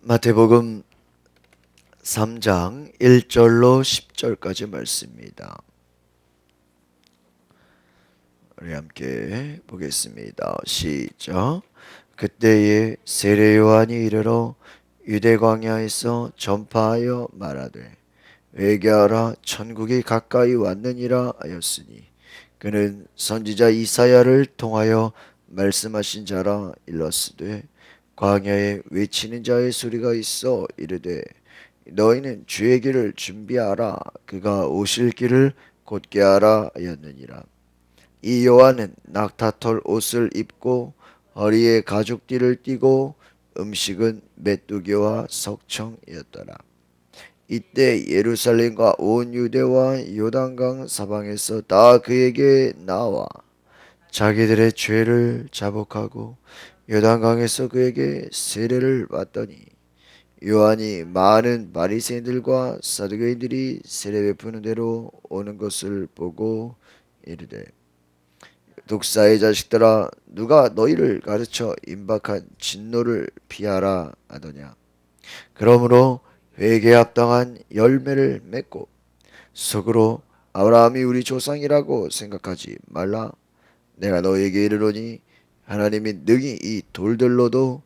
마태복음 3장 1절로 10절까지 말씀입니다. 우리 함께 보겠습니다. 시작. 그때에 세례 요한이 이르러 유대 광야에서 전파하여 말하되 회개하라 천국이 가까이 왔느니라 하였으니 그는 선지자 이사야를 통하여 말씀하신 자라 일렀으되 광야에 외치는 자의 소리가 있어 이르되 너희는 주의 길을 준비하라 그가 오실 길을 곧게 하라 하였느니라. 이 요한은 낙타털 옷을 입고 허리에 가죽띠를 띠고 음식은 메뚜기와 석청이었더라. 이때 예루살렘과 온 유대와 요단강 사방에서 다 그에게 나와 자기들의 죄를 자복하고 요단강에서 그에게 세례를 받더니 요한이 많은 바리새인들과 사두개인들이 세례 베푸는 대로 오는 것을 보고 이르되 독사의 자식들아 누가 너희를 가르쳐 임박한 진노를 피하라 하더냐. 그러므로 회개에 합당한 열매를 맺고 속으로 아브라함이 우리 조상이라고 생각하지 말라. 내가 너에게 이르노니 하나님이 능히 이 돌들로도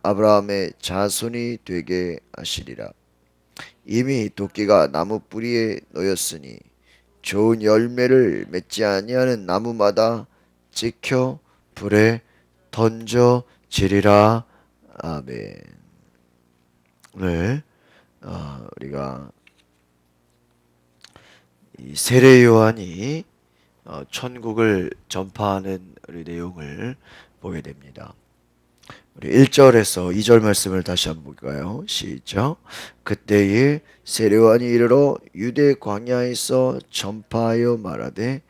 아브라함의 자손이 되게 하시리라. 이미 도끼가 나무 뿌리에 놓였으니 좋은 열매를 맺지 아니하는 나무마다 찍혀 불에 던져지리라. 아멘. 네, 우리가 이 세례 요한이 천국을 전파하는 우리 내용을 보게 됩니다. 우리 1절에서 2절 말씀을 다시 한번 볼까요? 시작. 그때에 세례 요한이 이르러 유대 광야에서 전파하여 말하되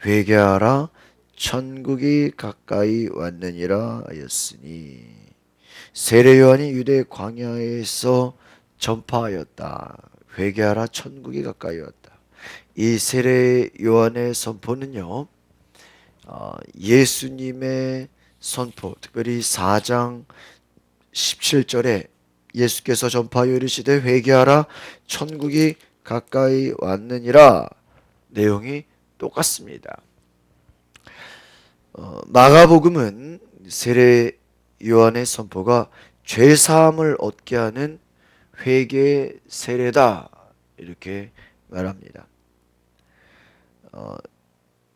회개하라 천국이 가까이 왔느니라 하였으니 세례 요한이 유대 광야에서 전파하였다. 회개하라 천국이 가까이 왔다. 이 세례 요한의 선포는요, 예수님의 선포, 특별히 4장 17절에 예수께서 전파하여 이르시되 회개하라 천국이 가까이 왔느니라 내용이 똑같습니다. 마가복음은 세례 요한의 선포가 죄사함을 얻게 하는 회개 세례다 이렇게 말합니다.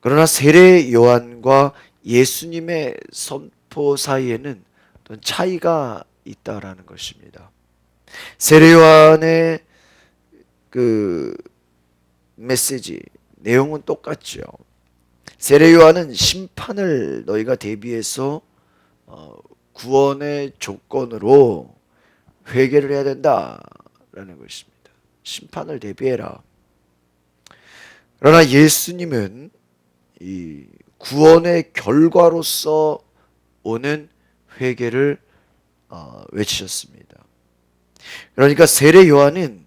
그러나 세례 요한과 예수님의 선포 사이에는 어떤 차이가 있다라는 것입니다. 세례 요한의 그 메시지 내용은 똑같죠. 세례 요한은 심판을 너희가 대비해서 구원의 조건으로 회개를 해야 된다라는 것입니다. 심판을 대비해라. 그러나 예수님은 이 구원의 결과로서 오는 회개를 외치셨습니다. 그러니까 세례 요한은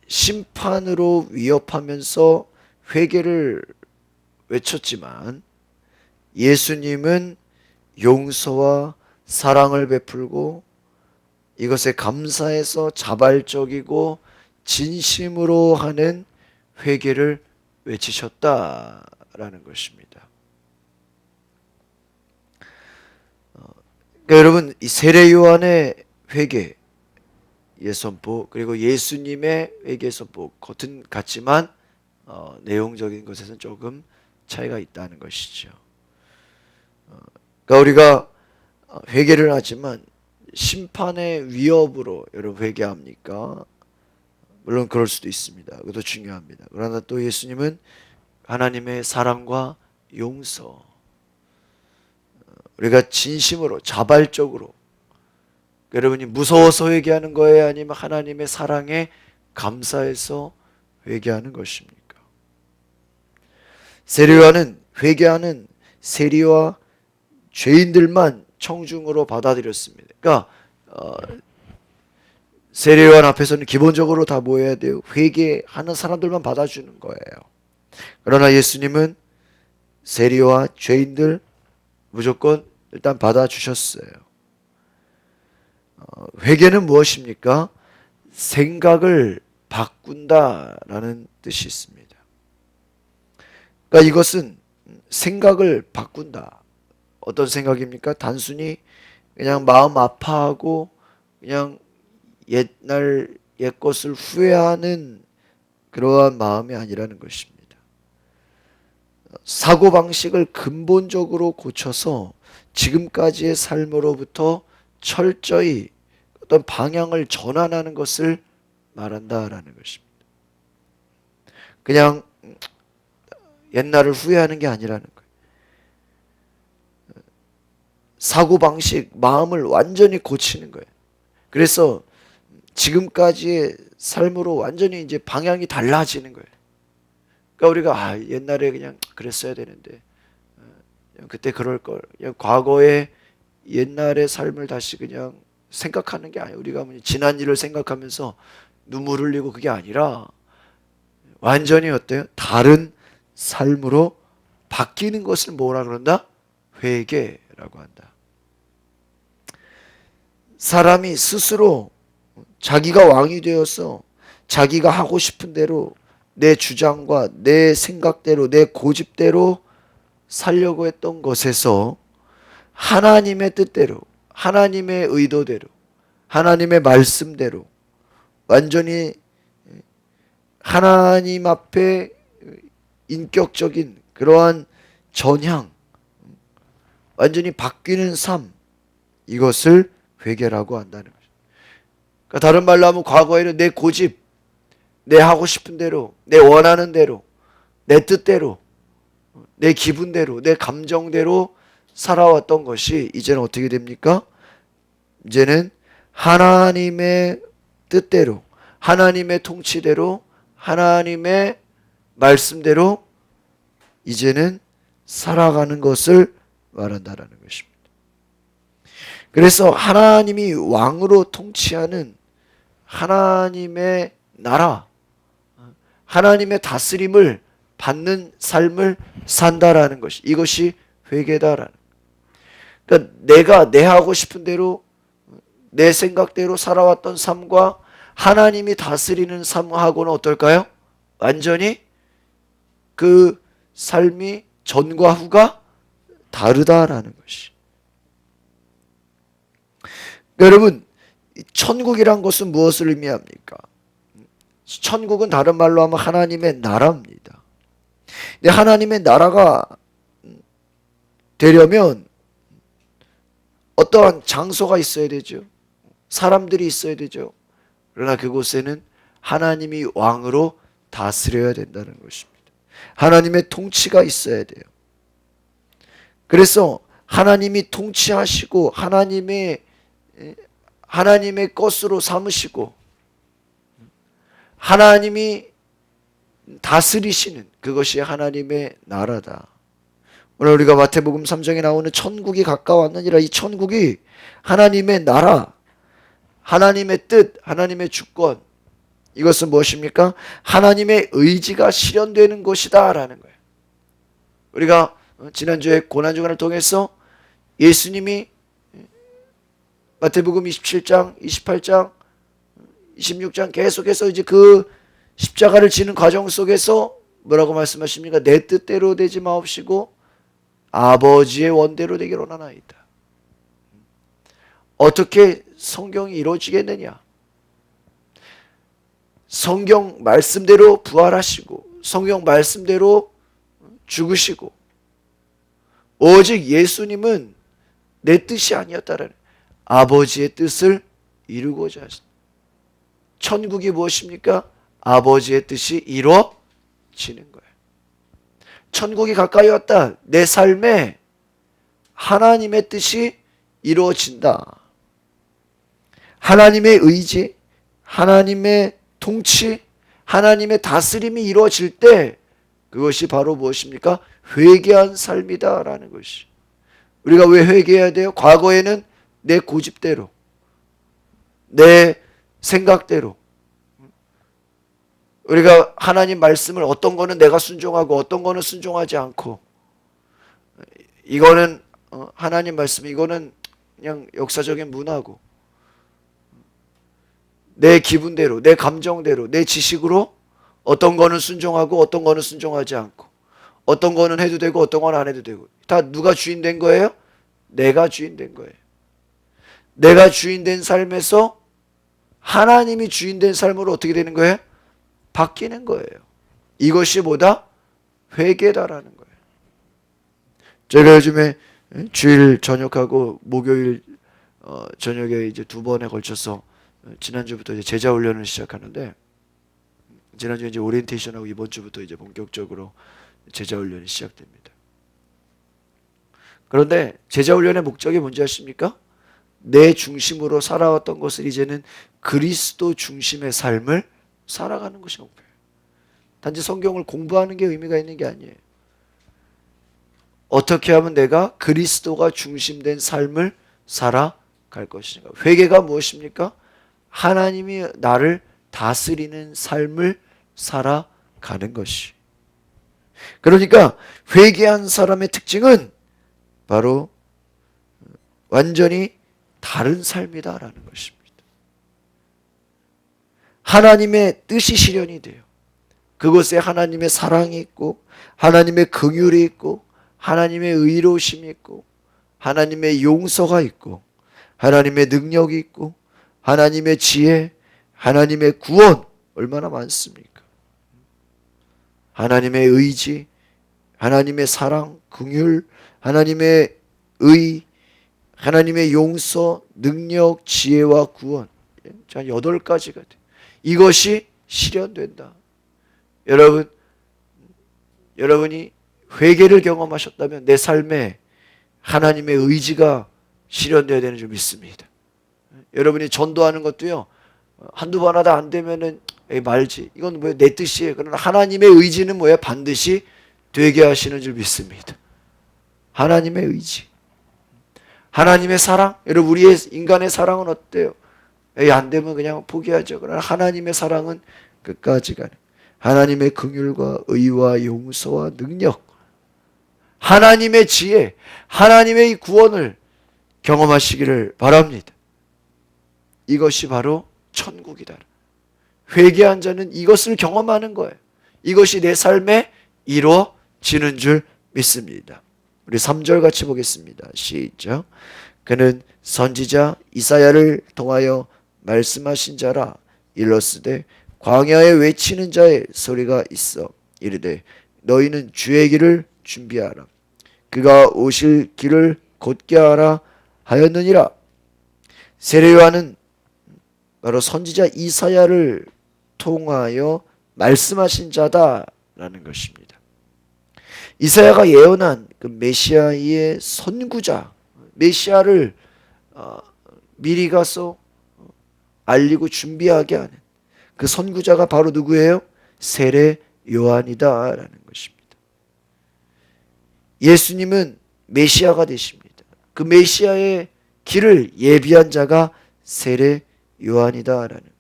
심판으로 위협하면서 회개를 외쳤지만 예수님은 용서와 사랑을 베풀고 이것에 감사해서 자발적이고 진심으로 하는 회개를 외치셨다라는 것입니다. 그러니까 여러분 이 세례 요한의 회개의 선포 그리고 예수님의 회개 선포 같지만 내용적인 것에서는 조금 차이가 있다는 것이죠. 그러니까 우리가 회개를 하지만 심판의 위협으로 여러분 회개합니까? 물론 그럴 수도 있습니다. 그것도 중요합니다. 그러나 또 예수님은 하나님의 사랑과 용서, 우리가 진심으로 자발적으로 여러분이 무서워서 회개하는 거예요? 아니면 하나님의 사랑에 감사해서 회개하는 것입니까? 세례 요한은 회개하는 세리와 죄인들만 청중으로 받아들였습니다. 그러니까 세례 요한 앞에서는 기본적으로 다 뭐 해야 돼요? 회개하는 사람들만 받아주는 거예요. 그러나 예수님은 세리와 죄인들 무조건 일단 받아주셨어요. 회개는 무엇입니까? 생각을 바꾼다라는 뜻이 있습니다. 그러니까 이것은 생각을 바꾼다. 어떤 생각입니까? 단순히 그냥 마음 아파하고 그냥 옛날 옛 것을 후회하는 그러한 마음이 아니라는 것입니다. 사고방식을 근본적으로 고쳐서 지금까지의 삶으로부터 철저히 어떤 방향을 전환하는 것을 말한다라는 것입니다. 그냥 옛날을 후회하는 게 아니라는 거예요. 사고방식, 마음을 완전히 고치는 거예요. 그래서 지금까지의 삶으로 완전히 이제 방향이 달라지는 거예요. 그러니까 우리가 옛날에 그냥 그랬어야 되는데 그때 그럴 걸. 그냥 과거의 옛날의 삶을 다시 그냥 생각하는 게 아니에요. 우리가 지난 일을 생각하면서 눈물 흘리고 그게 아니라 완전히 어때요? 다른 삶으로 바뀌는 것을 뭐라 그런다? 회개라고 한다. 사람이 스스로 자기가 왕이 되어서 자기가 하고 싶은 대로 내 주장과 내 생각대로 내 고집대로 살려고 했던 것에서 하나님의 뜻대로 하나님의 의도대로 하나님의 말씀대로 완전히 하나님 앞에 인격적인 그러한 전향 완전히 바뀌는 삶 이것을 회개라고 한다는 거죠. 그러니까 다른 말로 하면 과거에는 내 고집 내 하고 싶은 대로 내 원하는 대로 내 뜻대로 내 기분대로 내 감정대로 살아왔던 것이 이제는 어떻게 됩니까? 이제는 하나님의 뜻대로 하나님의 통치대로 하나님의 말씀대로 이제는 살아가는 것을 말한다라는 것입니다. 그래서 하나님이 왕으로 통치하는 하나님의 나라 하나님의 다스림을 받는 삶을 산다라는 것이 이것이 회개다라는. 그러니까 내가 내 하고 싶은 대로 내 생각대로 살아왔던 삶과 하나님이 다스리는 삶하고는 어떨까요? 완전히 그 삶이 전과 후가 다르다라는 것이. 그러니까 여러분 천국이란 것은 무엇을 의미합니까? 천국은 다른 말로 하면 하나님의 나라입니다. 근데 하나님의 나라가 되려면 어떠한 장소가 있어야 되죠. 사람들이 있어야 되죠. 그러나 그곳에는 하나님이 왕으로 다스려야 된다는 것입니다. 하나님의 통치가 있어야 돼요. 그래서 하나님이 통치하시고 하나님의 것으로 삼으시고 하나님이 다스리시는 그것이 하나님의 나라다. 오늘 우리가 마태복음 3장에 나오는 천국이 가까웠느니라 이 천국이 하나님의 나라 하나님의 뜻 하나님의 주권 이것은 무엇입니까? 하나님의 의지가 실현되는 것이다 라는 거예요. 우리가 지난주에 고난주간을 통해서 예수님이 마태복음 27장 28장 26장 계속해서 이제 그 십자가를 지는 과정 속에서 뭐라고 말씀하십니까? 내 뜻대로 되지 마옵시고 아버지의 원대로 되기를 원하나이다. 어떻게 성경이 이루어지겠느냐? 성경 말씀대로 부활하시고 성경 말씀대로 죽으시고 오직 예수님은 내 뜻이 아니었다라는 아버지의 뜻을 이루고자 하신다. 천국이 무엇입니까? 아버지의 뜻이 이루어지는 거예요. 천국이 가까이 왔다. 내 삶에 하나님의 뜻이 이루어진다. 하나님의 의지, 하나님의 통치, 하나님의 다스림이 이루어질 때 그것이 바로 무엇입니까? 회개한 삶이다라는 것이. 우리가 왜 회개해야 돼요? 과거에는 내 고집대로, 내 생각대로 우리가 하나님 말씀을 어떤 거는 내가 순종하고 어떤 거는 순종하지 않고 이거는 하나님 말씀 이거는 그냥 역사적인 문화고 내 기분대로, 내 감정대로, 내 지식으로 어떤 거는 순종하고 어떤 거는 순종하지 않고, 어떤 거는 해도 되고 어떤 건 안 해도 되고, 다 누가 주인 된 거예요? 내가 주인 된 거예요. 내가 주인 된 삶에서 하나님이 주인 된 삶으로 어떻게 되는 거예요? 바뀌는 거예요. 이것이 뭐다? 회개다라는 거예요. 제가 요즘에 주일 저녁하고 목요일 저녁에 이제 두 번에 걸쳐서 지난주부터 이제 제자 훈련을 시작하는데, 지난주에 이제 오리엔테이션하고 이번 주부터 이제 본격적으로 제자 훈련이 시작됩니다. 그런데 제자 훈련의 목적이 뭔지 아십니까? 내 중심으로 살아왔던 것을 이제는 그리스도 중심의 삶을 살아가는 것이 목표예요. 단지 성경을 공부하는 게 의미가 있는 게 아니에요. 어떻게 하면 내가 그리스도가 중심된 삶을 살아갈 것인가? 회개가 무엇입니까? 하나님이 나를 다스리는 삶을 살아가는 것이. 그러니까 회개한 사람의 특징은 바로 완전히 다른 삶이다라는 것입니다. 하나님의 뜻이 실현이 돼요. 그곳에 하나님의 사랑이 있고, 하나님의 긍휼이 있고, 하나님의 의로우심이 있고, 하나님의 용서가 있고, 하나님의 능력이 있고, 하나님의 지혜, 하나님의 구원, 얼마나 많습니까? 하나님의 의지, 하나님의 사랑, 긍휼, 하나님의 의, 하나님의 용서, 능력, 지혜와 구원. 자, 8가지가 돼. 이것이 실현된다. 여러분이 회개를 경험하셨다면 내 삶에 하나님의 의지가 실현되어야 되는 줄 믿습니다. 여러분이 전도하는 것도요, 한두 번 하다 안 되면은 말지. 이건 뭐야? 내 뜻이에요. 그러나 하나님의 의지는 뭐야? 반드시 되게 하시는 줄 믿습니다. 하나님의 의지. 하나님의 사랑. 여러분, 우리의 인간의 사랑은 어때요? 안 되면 그냥 포기하죠. 그러나 하나님의 사랑은 끝까지 가는. 하나님의 긍휼과 의와 용서와 능력, 하나님의 지혜, 하나님의 구원을 경험하시기를 바랍니다. 이것이 바로 천국이다. 회개한 자는 이것을 경험하는 거예요. 이것이 내 삶에 이루어지는 줄 믿습니다. 우리 3절 같이 보겠습니다. 시작. 그는 선지자 이사야를 통하여 말씀하신 자라. 일러스되 광야에 외치는 자의 소리가 있어 이르되 너희는 주의 길을 준비하라. 그가 오실 길을 곧게 하라 하였느니라. 세례요한은 바로 선지자 이사야를 통하여 말씀하신 자다라는 것입니다. 이사야가 예언한 그 메시아의 선구자, 메시아를 미리 가서 알리고 준비하게 하는 그 선구자가 바로 누구예요? 세례 요한이다라는 것입니다. 예수님은 메시아가 되십니다. 그 메시아의 길을 예비한 자가 세례 요한이다라는 거예요.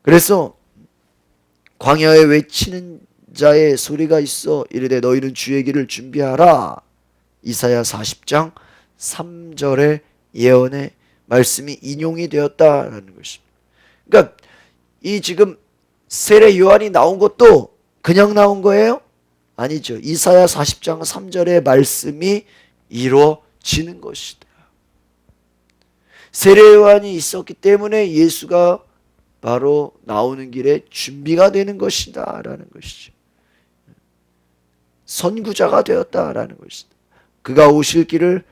그래서 광야에 외치는 자의 소리가 있어 이르되 너희는 주의 길을 준비하라. 이사야 40장 3절의 예언의 말씀이 인용이 되었다라는 것입니다. 그러니까 이 지금 세례 요한이 나온 것도 그냥 나온 거예요? 아니죠. 이사야 40장 3절의 말씀이 이루어지는 것이다. 세례 요한이 있었기 때문에 예수가 바로 나오는 길에 준비가 되는 것이다 라는 것이죠. 선구자가 되었다라는 것이다. 그가 오실 길을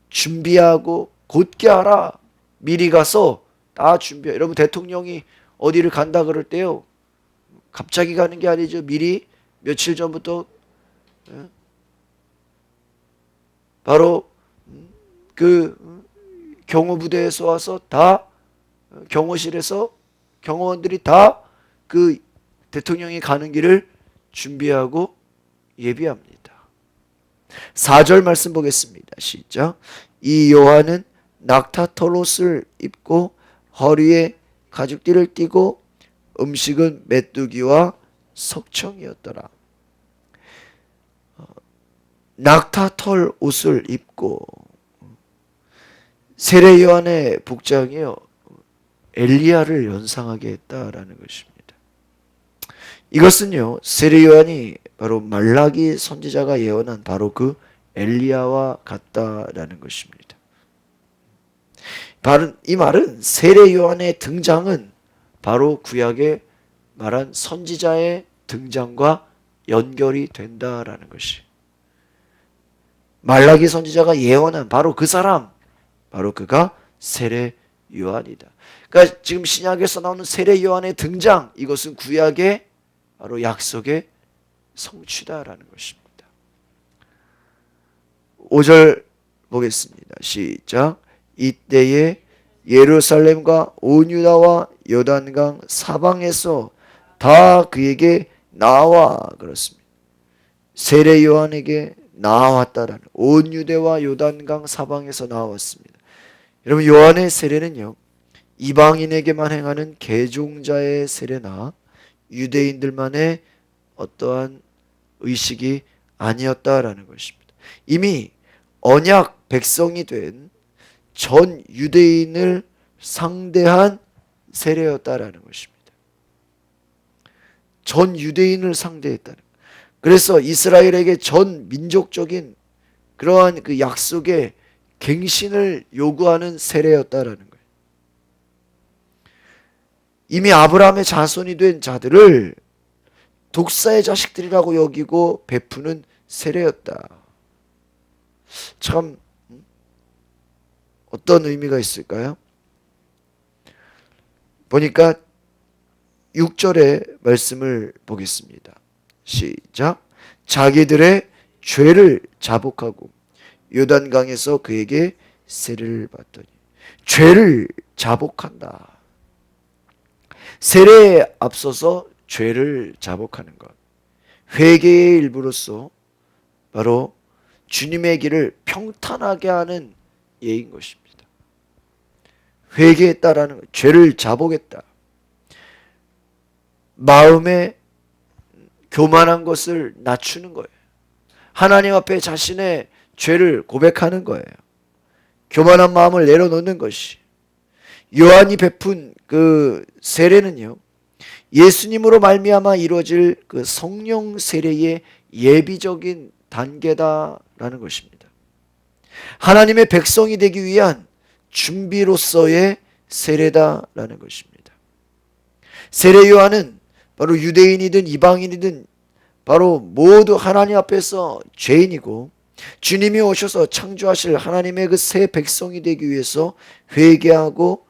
준비하고 곧게 하라. 미리 가서 다 준비해. 여러분, 대통령이 어디를 간다 그럴 때요, 갑자기 가는 게 아니죠. 미리 며칠 전부터 바로 그 경호부대에서 와서 다, 경호실에서 경호원들이 다 그 대통령이 가는 길을 준비하고 예비합니다. 4절 말씀 보겠습니다. 시작. 이 요한은 낙타털옷을 입고 허리에 가죽띠를 띠고 음식은 메뚜기와 석청이었더라. 낙타털 옷을 입고, 세례 요한의 복장이요, 엘리야를 연상하게 했다라는 것입니다. 이것은요, 세례 요한이 바로 말라기 선지자가 예언한 바로 그 엘리야와 같다라는 것입니다. 바로 이 말은 세례 요한의 등장은 바로 구약에 말한 선지자의 등장과 연결이 된다라는 것이, 말라기 선지자가 예언한 바로 그 사람, 바로 그가 세례 요한이다. 그러니까 지금 신약에서 나오는 세례 요한의 등장, 이것은 구약의 바로 약속의 성취다라는 것입니다. 5절 보겠습니다. 시작. 이때에 예루살렘과 온 유다와 요단강 사방에서 다 그에게 나와, 그렇습니다. 세례 요한에게 나왔다라는, 온 유대와 요단강 사방에서 나왔습니다. 여러분, 요한의 세례는요, 이방인에게만 행하는 개종자의 세례나 유대인들만의 어떠한 의식이 아니었다라는 것입니다. 이미 언약 백성이 된 전 유대인을 상대한 세례였다라는 것입니다. 전 유대인을 상대했다는. 그래서 이스라엘에게 전 민족적인 그러한 그 약속의 갱신을 요구하는 세례였다라는 거예요. 이미 아브라함의 자손이 된 자들을 독사의 자식들이라고 여기고 베푸는 세례였다. 참 어떤 의미가 있을까요? 보니까 6절의 말씀을 보겠습니다. 시작. 자기들의 죄를 자복하고 요단강에서 그에게 세례를 받더니. 죄를 자복한다. 세례에 앞서서 죄를 자복하는 것, 회개의 일부로서 바로 주님의 길을 평탄하게 하는 예인 것입니다. 회개했다라는 것, 죄를 자복했다. 마음에 교만한 것을 낮추는 거예요. 하나님 앞에 자신의 죄를 고백하는 거예요. 교만한 마음을 내려놓는 것이. 요한이 베푼 그 세례는요, 예수님으로 말미암아 이루어질 그 성령 세례의 예비적인 단계다라는 것입니다. 하나님의 백성이 되기 위한 준비로서의 세례다라는 것입니다. 세례 요한은 바로 유대인이든 이방인이든 바로 모두 하나님 앞에서 죄인이고 주님이 오셔서 창조하실 하나님의 그 새 백성이 되기 위해서 회개하고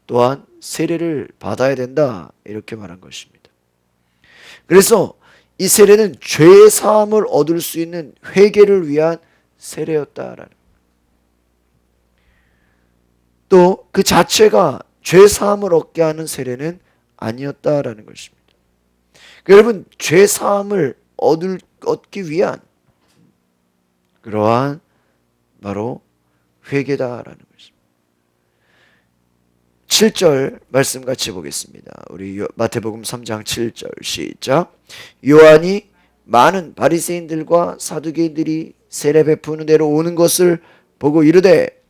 또한 세례를 받아야 된다, 이렇게 말한 것입니다. 그래서 이 세례는 죄의 사함을 얻을 수 있는 회개를 위한 세례였다라는, 또 그 자체가 죄 사함을 얻게 하는 세례는 아니었다라는 것입니다. 여러분, 죄 사함을 얻기 위한 그러한 바로 회개다라는 것입니다. 7절 말씀 같이 보겠습니다. 우리 마태복음 3장 7절 시작. 요한이 많은 바리새인들과 사두개인들이 세례 베푸는 데로 오는 것을 보고 이르되,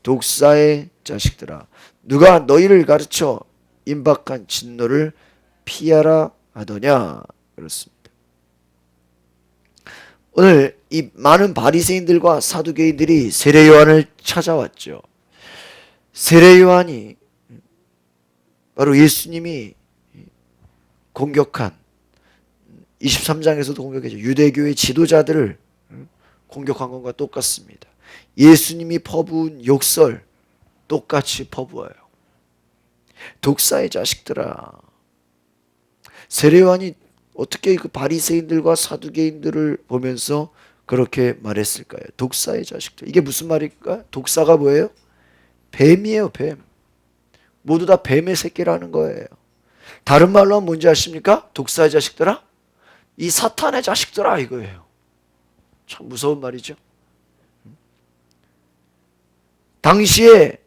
독사의 자식들아, 누가 너희를 가르쳐 임박한 진노를 피하라 하더냐. 그렇습니다. 오늘 이 많은 바리새인들과 사두개인들이 세례 요한을 찾아왔죠. 세례 요한이 바로 예수님이 공격한 23장에서도 공격했죠. 유대교의 지도자들을 공격한 것과 똑같습니다. 예수님이 퍼부은 욕설 똑같이 퍼부어요. 독사의 자식들아. 세례 요한이 어떻게 그 바리새인들과 사두개인들을 보면서 그렇게 말했을까요? 독사의 자식들. 이게 무슨 말일까? 독사가 뭐예요? 뱀이에요, 뱀. 모두 다 뱀의 새끼라는 거예요. 다른 말로 하면 뭔지 아십니까? 독사의 자식들아? 이 사탄의 자식들아, 이거예요. 참 무서운 말이죠. 당시에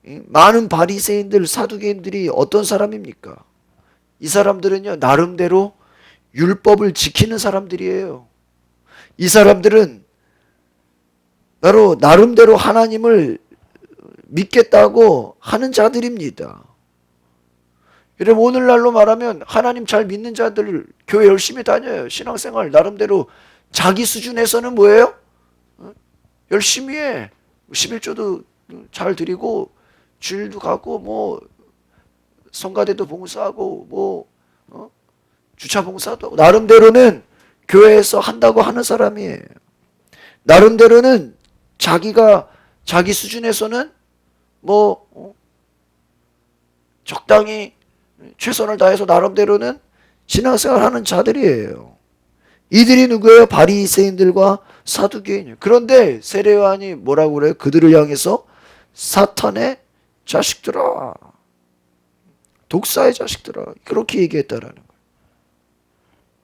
많은 바리새인들, 사두개인들이 어떤 사람입니까? 이 사람들은요, 나름대로 율법을 지키는 사람들이에요. 이 사람들은 바로 나름대로 하나님을 믿겠다고 하는 자들입니다. 여러분 오늘날로 말하면 하나님 잘 믿는 자들 교회 열심히 다녀요. 신앙생활 나름대로 자기 수준에서는 뭐예요? 열심히 해. 11조도 잘 드리고 주일도 가고 뭐 성가대도 봉사하고 뭐 주차 봉사도 하고 나름대로는 교회에서 한다고 하는 사람이에요. 나름대로는 자기가 자기 수준에서는 뭐 적당히 최선을 다해서 나름대로는 신앙생활 하는 자들이에요. 이들이 누구예요? 바리새인들과 사두개인이에요. 그런데 세례 요한이 뭐라고 그래요? 그들을 향해서 사탄의 자식들아, 독사의 자식들아, 그렇게 얘기했다라는 거예요.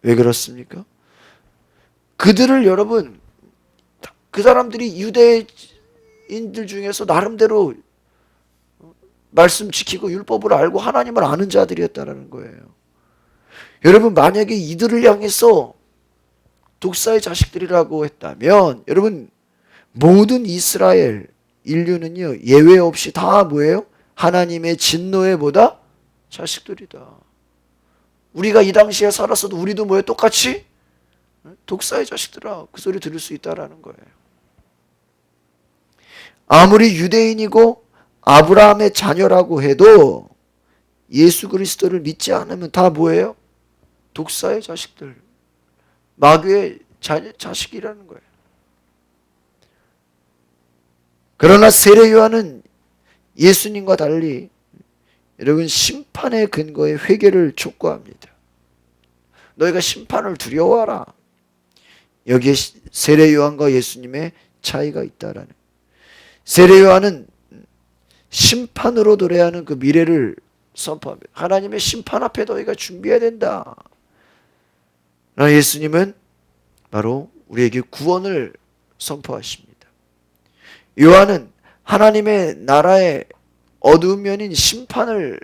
왜 그렇습니까? 그들을 여러분, 그 사람들이 유대인들 중에서 나름대로 말씀 지키고 율법을 알고 하나님을 아는 자들이었다라는 거예요. 여러분 만약에 이들을 향해서 독사의 자식들이라고 했다면 여러분 모든 이스라엘 인류는요 예외 없이 다 뭐예요? 하나님의 진노의 뭐다? 자식들이다. 우리가 이 당시에 살았어도 우리도 뭐예요? 똑같이 독사의 자식들아 그 소리 들을 수 있다라는 거예요. 아무리 유대인이고 아브라함의 자녀라고 해도 예수 그리스도를 믿지 않으면 다 뭐예요? 독사의 자식들, 마귀의 자식이라는 거예요. 그러나 세례 요한은 예수님과 달리 여러분 심판의 근거에 회개를 촉구합니다. 너희가 심판을 두려워하라. 여기에 세례 요한과 예수님의 차이가 있다라는. 세례 요한은 심판으로 도래하는 그 미래를 선포합니다. 하나님의 심판 앞에 너희가 준비해야 된다. 그러나 예수님은 바로 우리에게 구원을 선포하십니다. 요한은 하나님의 나라의 어두운 면인 심판을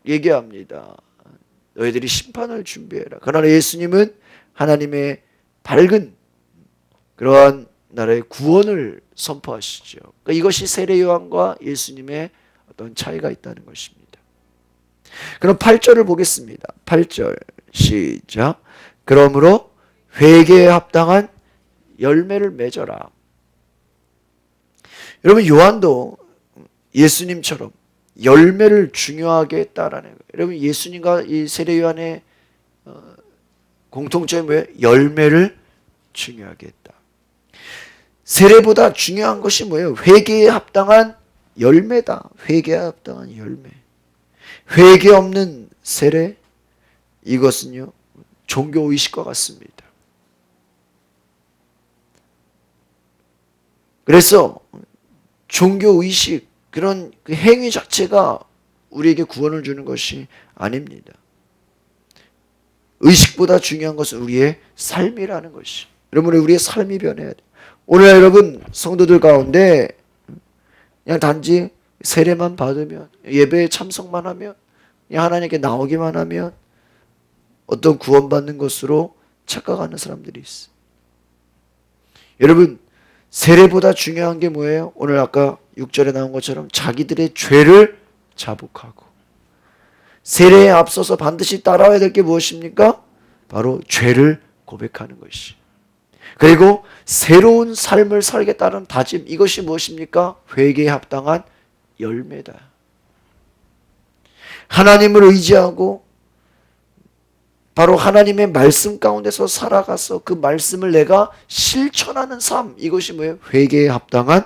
얘기합니다. 너희들이 심판을 준비해라. 그러나 예수님은 하나님의 밝은 그러한 나라의 구원을 선포하시죠. 그러니까 이것이 세례 요한과 예수님의 어떤 차이가 있다는 것입니다. 그럼 8절을 보겠습니다. 8절 시작. 그러므로 회개에 합당한 열매를 맺어라. 여러분 요한도 예수님처럼 열매를 중요하게 했다라는 거예요. 여러분 예수님과 이 세례 요한의 공통점이 뭐예요? 열매를 중요하게 했다. 세례보다 중요한 것이 뭐예요? 회개에 합당한 열매다. 회개에 합당한 열매. 회개 없는 세례, 이것은요 종교의식과 같습니다. 그래서 종교의식 그런 그 행위 자체가 우리에게 구원을 주는 것이 아닙니다. 의식보다 중요한 것은 우리의 삶이라는 것이. 여러분 우리의 삶이 변해야 돼요. 오늘 여러분 성도들 가운데 그냥 단지 세례만 받으면 예배에 참석만 하면 그냥 하나님께 나오기만 하면 어떤 구원받는 것으로 착각하는 사람들이 있어요. 여러분 세례보다 중요한 게 뭐예요? 오늘 아까 6절에 나온 것처럼 자기들의 죄를 자복하고 세례에 앞서서 반드시 따라와야 될 게 무엇입니까? 바로 죄를 고백하는 것이. 그리고 새로운 삶을 살겠다는 다짐, 이것이 무엇입니까? 회개에 합당한 열매다. 하나님을 의지하고 바로 하나님의 말씀 가운데서 살아가서 그 말씀을 내가 실천하는 삶, 이것이 뭐예요? 회개에 합당한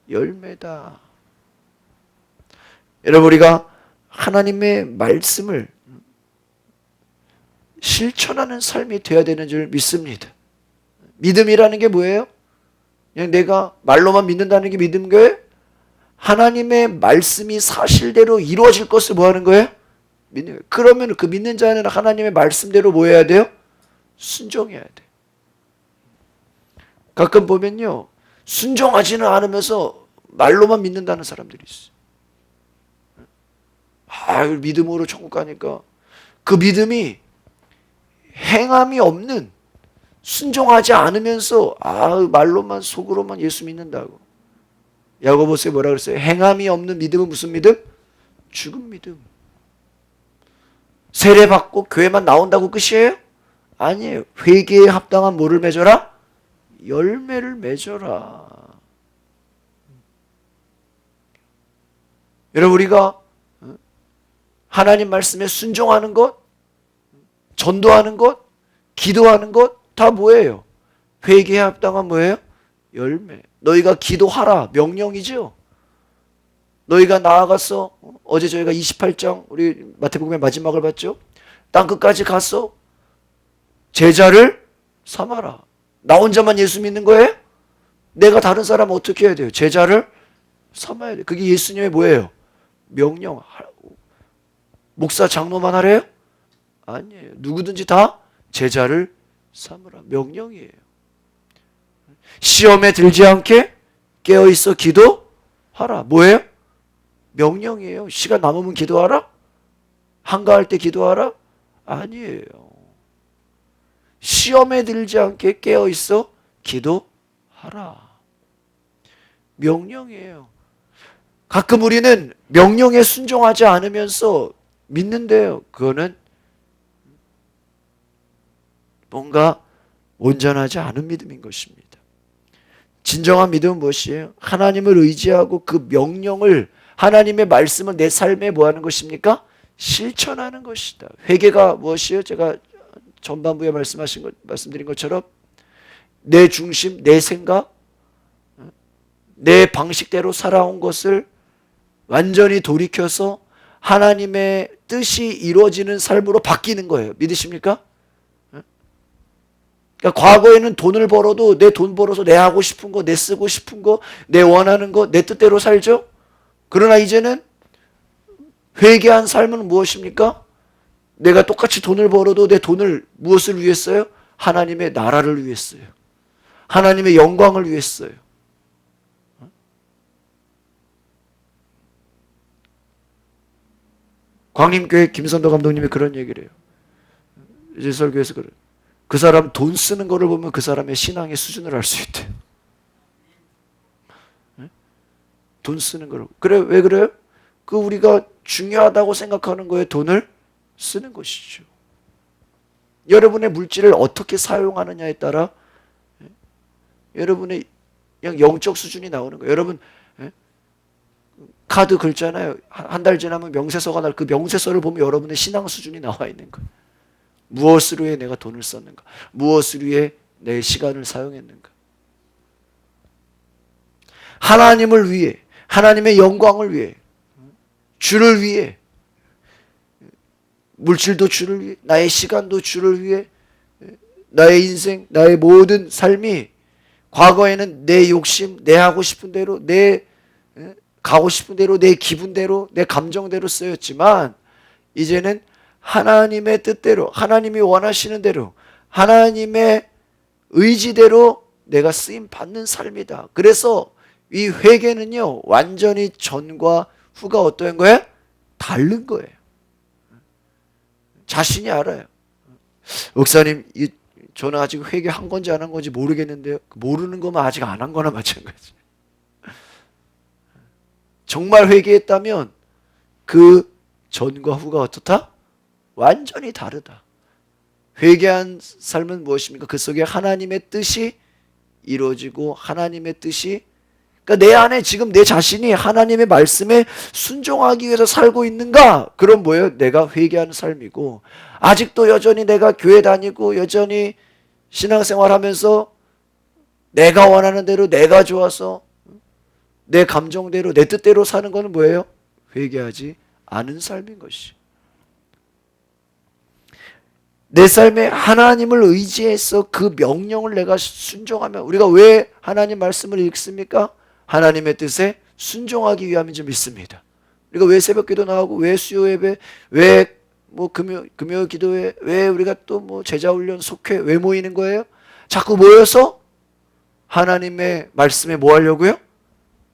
열매다. 여러분 우리가 하나님의 말씀을 실천하는 삶이 되어야 되는 줄 믿습니다. 믿음이라는 게 뭐예요? 그냥 내가 말로만 믿는다는 게 믿는 거예요? 하나님의 말씀이 사실대로 이루어질 것을 뭐 하는 거예요? 믿는 거예요. 그러면 그 믿는 자는 하나님의 말씀대로 뭐 해야 돼요? 순종해야 돼. 가끔 보면요 순종하지는 않으면서 말로만 믿는다는 사람들이 있어요. 믿음으로 천국 가니까 그 믿음이 행함이 없는, 순종하지 않으면서 말로만 속으로만 예수 믿는다고. 야고보서에 뭐라 그랬어요? 행함이 없는 믿음은 무슨 믿음? 죽은 믿음. 세례 받고 교회만 나온다고 끝이에요? 아니에요. 회개에 합당한 뭐를 맺어라? 열매를 맺어라. 여러분, 우리가 하나님 말씀에 순종하는 것, 전도하는 것, 기도하는 것 다 뭐예요? 회개에 합당한 뭐예요? 열매. 너희가 기도하라. 명령이죠. 너희가 나아가서 어제 저희가 28장 우리 마태복음의 마지막을 봤죠. 땅끝까지 가서 제자를 삼아라. 나 혼자만 예수 믿는 거예요? 내가 다른 사람 어떻게 해야 돼요? 제자를 삼아야 돼요. 그게 예수님의 뭐예요? 명령. 목사 장로만 하래요? 아니에요. 누구든지 다 제자를 삼으라. 명령이에요. 시험에 들지 않게 깨어있어 기도하라. 뭐예요? 명령이에요. 시간 남으면 기도하라? 한가할 때 기도하라? 아니에요. 시험에 들지 않게 깨어있어 기도하라. 명령이에요. 가끔 우리는 명령에 순종하지 않으면서 믿는데요. 그거는 뭔가 온전하지 않은 믿음인 것입니다. 진정한 믿음은 무엇이에요? 하나님을 의지하고 그 명령을, 하나님의 말씀을 내 삶에 뭐하는 것입니까? 실천하는 것이다. 회개가 무엇이에요? 제가 전반부에 말씀드린 것처럼 내 중심, 내 생각, 내 방식대로 살아온 것을 완전히 돌이켜서 하나님의 뜻이 이루어지는 삶으로 바뀌는 거예요. 믿으십니까? 그러니까 과거에는 돈을 벌어도 내 돈 벌어서 내 하고 싶은 거, 내 쓰고 싶은 거, 내 원하는 거, 내 뜻대로 살죠. 그러나 이제는 회개한 삶은 무엇입니까? 내가 똑같이 돈을 벌어도 내 돈을 무엇을 위해서요? 하나님의 나라를 위해서요. 하나님의 영광을 위해서요. 광림교회 김선도 감독님이 그런 얘기를 해요. 이제 설교에서 그래요. 그 사람 돈 쓰는 거를 보면 그 사람의 신앙의 수준을 알 수 있대요. 돈 쓰는 거를. 그래, 왜 그래요? 그 우리가 중요하다고 생각하는 거에 돈을 쓰는 것이죠. 여러분의 물질을 어떻게 사용하느냐에 따라 여러분의 그냥 영적 수준이 나오는 거예요. 여러분 카드 긁잖아요. 한 달 지나면 명세서가 날 그 명세서를 보면 여러분의 신앙 수준이 나와 있는 거예요. 무엇을 위해 내가 돈을 썼는가? 무엇을 위해 내 시간을 사용했는가? 하나님을 위해, 하나님의 영광을 위해, 주를 위해, 물질도 주를 위해, 나의 시간도 주를 위해, 나의 인생, 나의 모든 삶이 과거에는 내 욕심, 내 하고 싶은 대로, 내 가고 싶은 대로, 내 기분대로, 내 감정대로 쓰였지만 이제는 하나님의 뜻대로, 하나님이 원하시는 대로, 하나님의 의지대로 내가 쓰임 받는 삶이다. 그래서 이 회개는요, 완전히 전과 후가 어떤 거예요? 다른 거예요. 자신이 알아요. 목사님, 저는 아직 회개한 건지 안 한 건지 모르겠는데요. 모르는 거면 아직 안 한 거나 마찬가지. 정말 회개했다면 그 전과 후가 어떻다? 완전히 다르다. 회개한 삶은 무엇입니까? 그 속에 하나님의 뜻이 이루어지고 하나님의 뜻이, 그러니까 내 안에 지금 내 자신이 하나님의 말씀에 순종하기 위해서 살고 있는가? 그럼 뭐예요? 내가 회개하는 삶이고, 아직도 여전히 내가 교회 다니고 여전히 신앙생활하면서 내가 원하는 대로, 내가 좋아서 내 감정대로, 내 뜻대로 사는 것은 뭐예요? 회개하지 않은 삶인 것이. 내 삶에 하나님을 의지해서 그 명령을 내가 순종하면, 우리가 왜 하나님 말씀을 읽습니까? 하나님의 뜻에 순종하기 위함인지 믿습니다. 우리가 왜 새벽기도 나오고, 왜 수요 예배, 왜 뭐 금요 기도회, 왜 우리가 또 뭐 제자 훈련 속회 왜 모이는 거예요? 자꾸 모여서 하나님의 말씀에 뭐 하려고요?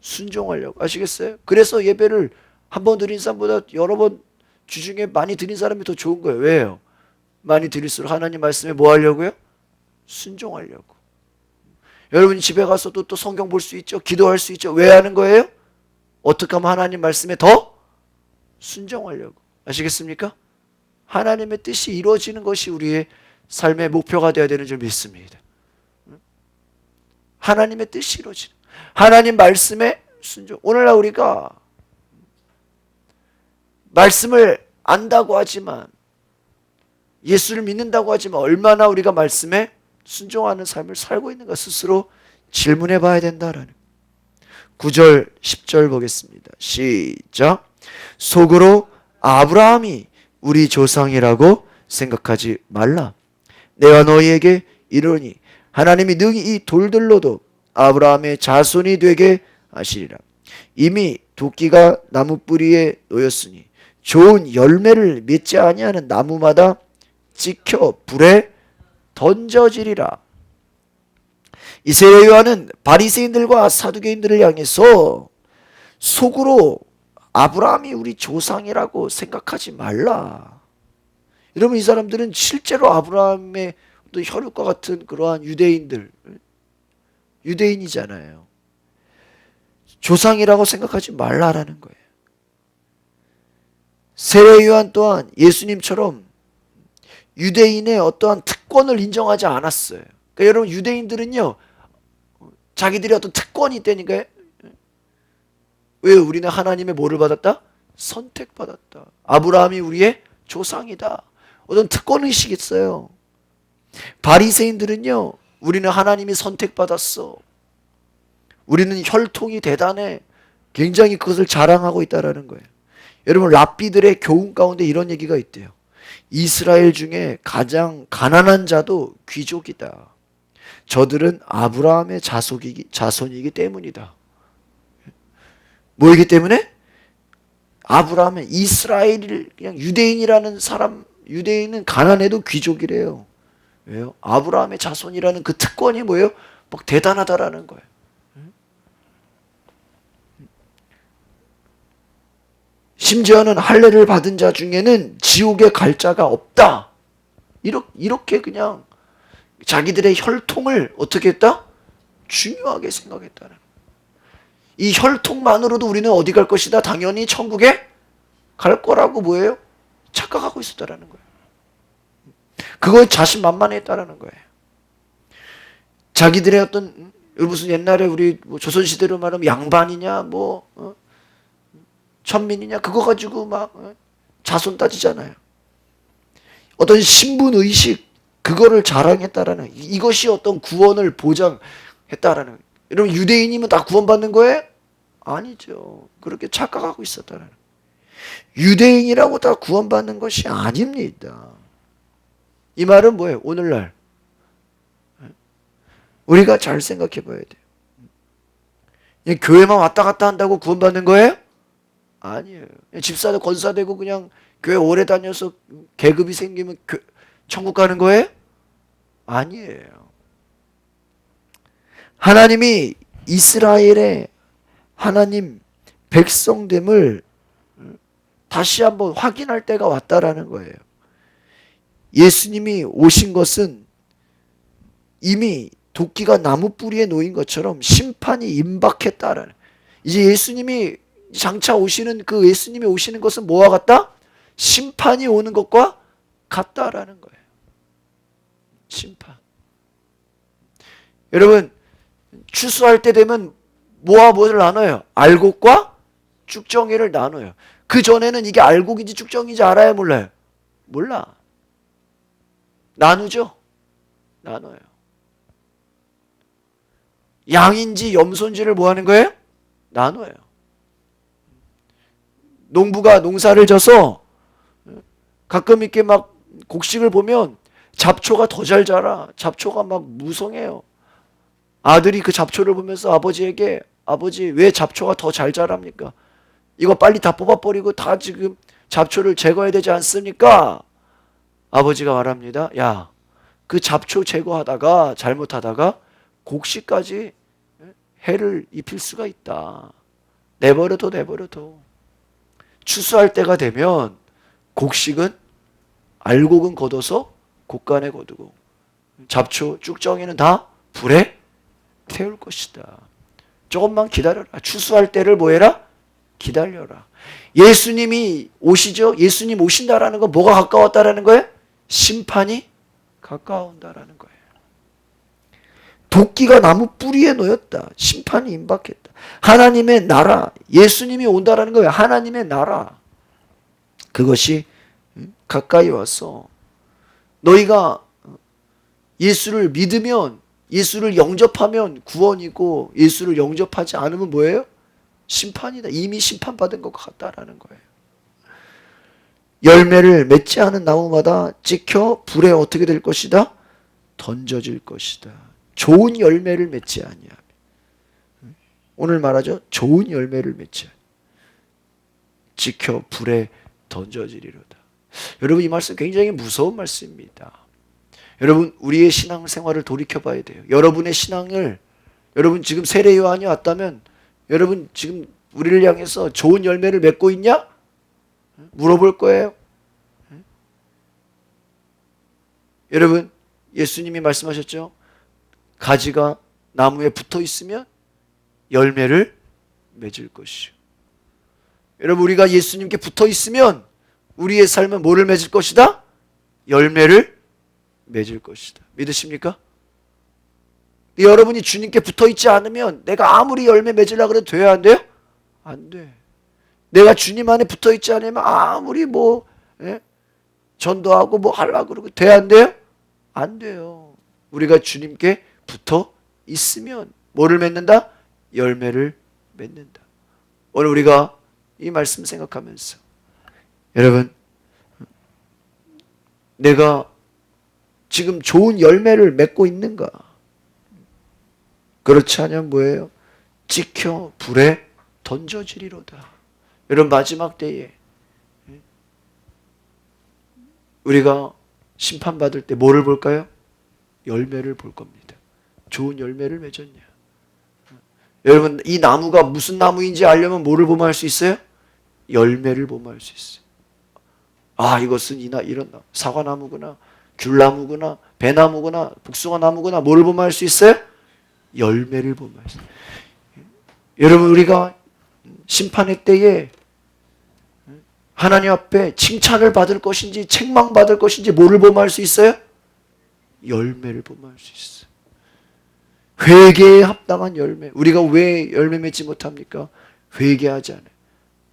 순종하려고. 아시겠어요? 그래서 예배를 한 번 드린 사람보다 여러 번 주중에 많이 드린 사람이 더 좋은 거예요. 왜요? 많이 드릴수록 하나님 말씀에 뭐 하려고요? 순종하려고. 여러분 집에 가서도 또 성경 볼 수 있죠. 기도할 수 있죠. 왜 하는 거예요? 어떻게 하면 하나님 말씀에 더 순종하려고. 아시겠습니까? 하나님의 뜻이 이루어지는 것이 우리의 삶의 목표가 되어야 되는 줄 믿습니다. 하나님의 뜻이 이루어지는, 하나님 말씀에 순종. 오늘날 우리가 말씀을 안다고 하지만, 예수를 믿는다고 하지만 얼마나 우리가 말씀에 순종하는 삶을 살고 있는가 스스로 질문해 봐야 된다라는. 9절 10절 보겠습니다. 시작. 속으로 아브라함이 우리 조상이라고 생각하지 말라. 내가 너희에게 이르노니 하나님이 능히 이 돌들로도 아브라함의 자손이 되게 하시리라. 이미 도끼가 나무 뿌리에 놓였으니 좋은 열매를 맺지 아니하는 나무마다 찍혀 불에 던져지리라. 이스라엘 요한은 바리새인들과 사두개인들을 향해서 속으로 아브라함이 우리 조상이라고 생각하지 말라. 여러분, 이 사람들은 실제로 아브라함의 혈육과 같은 그러한 유대인이잖아요. 조상이라고 생각하지 말라라는 거예요. 세례 요한 또한 예수님처럼 유대인의 어떠한 특권을 인정하지 않았어요. 그러니까 여러분, 유대인들은요, 자기들이 어떤 특권이 있다니까요. 왜? 우리는 하나님의 뭐를 받았다? 선택받았다. 아브라함이 우리의 조상이다. 어떤 특권의식이 있어요. 바리새인들은요, 우리는 하나님이 선택받았어. 우리는 혈통이 대단해. 굉장히 그것을 자랑하고 있다는 거예요. 여러분, 랍비들의 교훈 가운데 이런 얘기가 있대요. 이스라엘 중에 가장 가난한 자도 귀족이다. 저들은 아브라함의 자손이기 때문이다. 뭐이기 때문에? 아브라함은 이스라엘, 그냥 유대인이라는 사람, 유대인은 가난해도 귀족이래요. 왜요? 아브라함의 자손이라는 그 특권이 뭐예요? 막 대단하다라는 거예요. 심지어는 할례를 받은 자 중에는 지옥에 갈 자가 없다. 이렇게 그냥 자기들의 혈통을 어떻게 했다? 중요하게 생각했다는. 이 혈통만으로도 우리는 어디 갈 것이다? 당연히 천국에 갈 거라고 뭐예요? 착각하고 있었다라는 거예요. 그거에 자신만만했다라는 거예요. 자기들의 어떤, 무슨 옛날에 우리 조선시대로 말하면 양반이냐 천민이냐 그거 가지고 막 자손 따지잖아요. 어떤 신분의식, 그거를 자랑했다라는, 이것이 어떤 구원을 보장했다라는. 여러분, 유대인이면 다 구원받는 거예요? 아니죠. 그렇게 착각하고 있었다라는. 유대인이라고 다 구원받는 것이 아닙니다. 이 말은 뭐예요? 오늘날 우리가 잘 생각해 봐야 돼요. 교회만 왔다 갔다 한다고 구원받는 거예요? 아니에요. 집사도 권사되고 그냥 교회 오래 다녀서 계급이 생기면 천국 가는 거예요? 아니에요. 하나님이 이스라엘의 하나님 백성됨을 다시 한번 확인할 때가 왔다라는 거예요. 예수님이 오신 것은 이미 도끼가 나무 뿌리에 놓인 것처럼 심판이 임박했다라는. 이제 예수님이 장차 오시는, 그 예수님이 오시는 것은 뭐와 같다? 심판이 오는 것과 같다라는 거예요. 심판. 여러분, 추수할 때 되면 뭐와 뭐를 나눠요? 알곡과 쭉정이를 나눠요. 그 전에는 이게 알곡인지 쭉정인지 알아요, 몰라요? 몰라. 나누죠? 나눠요. 양인지 염소인지를 뭐 하는 거예요? 나눠요. 농부가 농사를 져서 가끔 이렇게 막 곡식을 보면 잡초가 더 잘 자라. 잡초가 막 무성해요. 아들이 그 잡초를 보면서 아버지에게, 아버지 왜 잡초가 더 잘 자랍니까? 이거 빨리 다 뽑아버리고 다 지금 잡초를 제거해야 되지 않습니까? 아버지가 말합니다. 야, 그 잡초 제거하다가 잘못하다가 곡식까지 해를 입힐 수가 있다. 내버려둬. 추수할 때가 되면 곡식은, 알곡은 걷어서 곡간에 거두고 잡초, 쭉정이는 다 불에 태울 것이다. 조금만 기다려라. 추수할 때를 뭐 해라? 기다려라. 예수님이 오시죠? 예수님 오신다라는 건 뭐가 가까웠다라는 거예요? 심판이 가까운다라는 거예요. 도끼가 나무 뿌리에 놓였다. 심판이 임박했다. 하나님의 나라, 예수님이 온다라는 거예요. 하나님의 나라. 그것이 가까이 와서 너희가 예수를 믿으면, 예수를 영접하면 구원이고, 예수를 영접하지 않으면 뭐예요? 심판이다. 이미 심판받은 것 같다라는 거예요. 열매를 맺지 않은 나무마다 찍혀 불에 어떻게 될 것이다? 던져질 것이다. 좋은 열매를 맺지 아니하면. 오늘 말하죠. 좋은 열매를 맺지 아니하면 찍혀 불에 던져지리로다. 여러분, 이 말씀 굉장히 무서운 말씀입니다. 여러분, 우리의 신앙생활을 돌이켜봐야 돼요. 여러분의 신앙을, 여러분 지금 세례 요한이 왔다면 여러분 지금 우리를 향해서 좋은 열매를 맺고 있냐? 물어볼 거예요. 여러분, 예수님이 말씀하셨죠. 가지가 나무에 붙어 있으면 열매를 맺을 것이요. 여러분, 우리가 예수님께 붙어 있으면 우리의 삶은 뭐를 맺을 것이다? 열매를 맺을 것이다. 믿으십니까? 여러분이 주님께 붙어 있지 않으면 내가 아무리 열매 맺으려고 해도 돼야 안 돼요? 안 돼. 내가 주님 안에 붙어 있지 않으면 아무리 전도하고 뭐 하려고 그러고 돼야 안 돼요? 안 돼요. 우리가 주님께 붙어 있으면 뭐를 맺는다? 열매를 맺는다. 오늘 우리가 이 말씀 생각하면서 여러분, 내가 지금 좋은 열매를 맺고 있는가? 그렇지 않으면 뭐예요? 찍혀 불에 던져지리로다. 여러분, 마지막 때에 우리가 심판받을 때 뭐를 볼까요? 열매를 볼 겁니다. 좋은 열매를 맺었냐? 여러분, 이 나무가 무슨 나무인지 알려면 뭐를 보면 알 수 있어요? 열매를 보면 알 수 있어요. 아, 이것은 이런 나무, 사과나무구나, 귤나무구나, 배나무구나, 복숭아나무구나. 뭐를 보면 알 수 있어요? 열매를 보면 알 수 있어요. 여러분, 우리가 심판의 때에 하나님 앞에 칭찬을 받을 것인지 책망받을 것인지 뭐를 보면 알 수 있어요? 열매를 보면 알 수 있어요. 회개에 합당한 열매. 우리가 왜 열매 맺지 못합니까? 회개하지 않아요.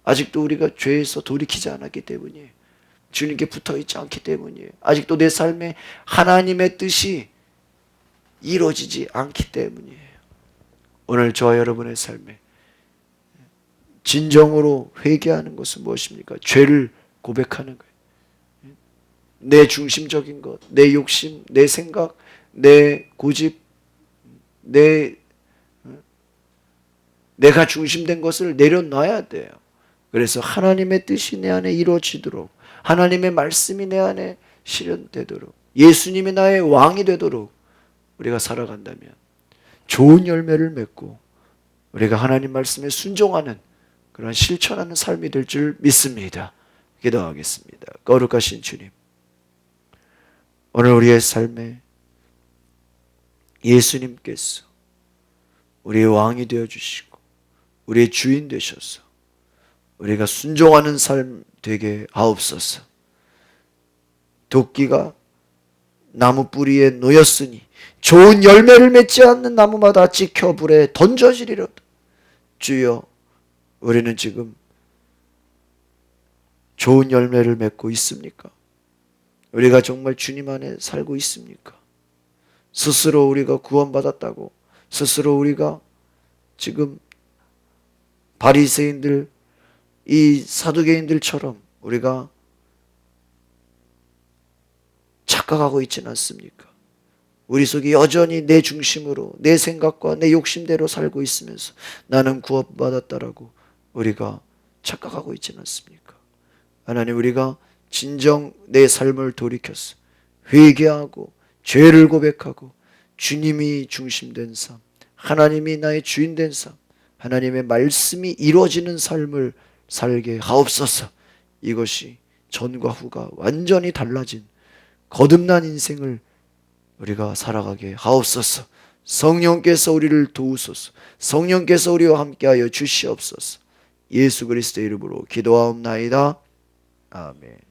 아직도 우리가 죄에서 돌이키지 않았기 때문이에요. 주님께 붙어있지 않기 때문이에요. 아직도 내 삶에 하나님의 뜻이 이루어지지 않기 때문이에요. 오늘 저와 여러분의 삶에 진정으로 회개하는 것은 무엇입니까? 죄를 고백하는 거예요. 내 중심적인 것, 내 욕심, 내 생각, 내 고집, 내가 중심된 것을 내려놔야 돼요. 그래서 하나님의 뜻이 내 안에 이루어지도록, 하나님의 말씀이 내 안에 실현되도록, 예수님이 나의 왕이 되도록 우리가 살아간다면 좋은 열매를 맺고 우리가 하나님 말씀에 순종하는 그런 실천하는 삶이 될 줄 믿습니다. 기도하겠습니다. 거룩하신 주님, 오늘 우리의 삶에 예수님께서 우리의 왕이 되어주시고 우리의 주인 되셔서 우리가 순종하는 삶 되게 하옵소서. 도끼가 나무 뿌리에 놓였으니 좋은 열매를 맺지 않는 나무마다 찍혀 불에 던져지리로다. 주여, 우리는 지금 좋은 열매를 맺고 있습니까? 우리가 정말 주님 안에 살고 있습니까? 스스로 우리가 구원받았다고, 스스로 우리가 지금 바리새인들, 이 사두개인들처럼 우리가 착각하고 있지는 않습니까? 우리 속에 여전히 내 중심으로, 내 생각과 내 욕심대로 살고 있으면서 나는 구원받았다라고 우리가 착각하고 있지는 않습니까? 하나님, 우리가 진정 내 삶을 돌이켜서 회개하고 죄를 고백하고 주님이 중심된 삶, 하나님이 나의 주인 된 삶, 하나님의 말씀이 이루어지는 삶을 살게 하옵소서. 이것이 전과 후가 완전히 달라진 거듭난 인생을 우리가 살아가게 하옵소서. 성령께서 우리를 도우소서. 성령께서 우리와 함께하여 주시옵소서. 예수 그리스도의 이름으로 기도하옵나이다. 아멘.